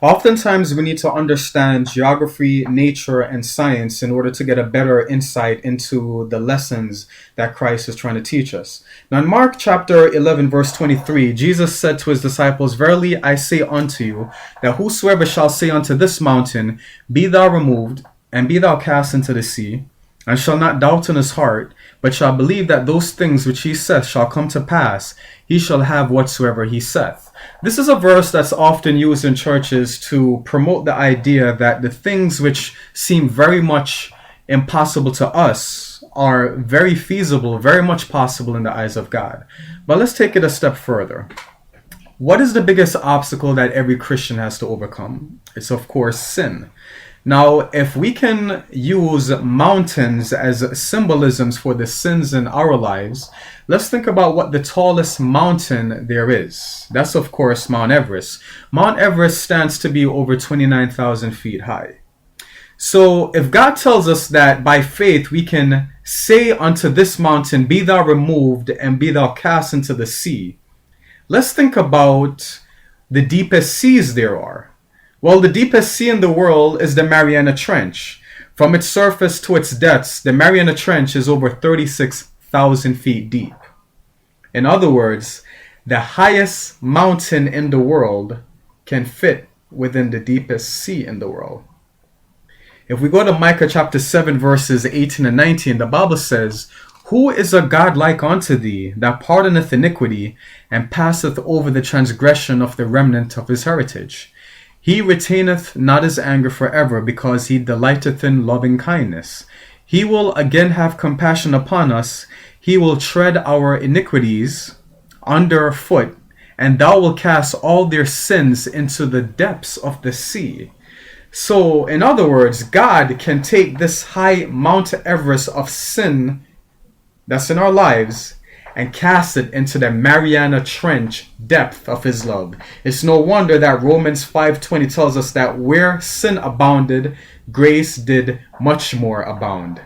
Oftentimes, we need to understand geography, nature, and science in order to get a better insight into the lessons that Christ is trying to teach us. Now, in Mark chapter 11, verse 23, Jesus said to his disciples, "Verily I say unto you, that whosoever shall say unto this mountain, Be thou removed, and be thou cast into the sea, and shall not doubt in his heart, but shall believe that those things which he saith shall come to pass, he shall have whatsoever he saith." This is a verse that's often used in churches to promote the idea that the things which seem very much impossible to us are very feasible, very much possible in the eyes of God. But let's take it a step further. What is the biggest obstacle that every Christian has to overcome? It's, of course, sin. Now, if we can use mountains as symbolisms for the sins in our lives, let's think about what the tallest mountain there is. That's, of course, Mount Everest. Mount Everest stands to be over 29,000 feet high. So, if God tells us that by faith we can say unto this mountain, Be thou removed, and be thou cast into the sea, let's think about the deepest seas there are. Well, the deepest sea in the world is the Mariana Trench. From its surface to its depths, the Mariana Trench is over 36,000 feet deep. In other words, the highest mountain in the world can fit within the deepest sea in the world. If we go to Micah chapter 7, verses 18 and 19, the Bible says, "Who is a God like unto thee, that pardoneth iniquity, and passeth over the transgression of the remnant of his heritage? He retaineth not his anger forever, because he delighteth in loving kindness. He will again have compassion upon us. He will tread our iniquities under foot, and thou wilt cast all their sins into the depths of the sea." So, in other words, God can take this high Mount Everest of sin that's in our lives and cast it into the Mariana Trench depth of his love. It's no wonder that Romans 5:20 tells us that where sin abounded, grace did much more abound.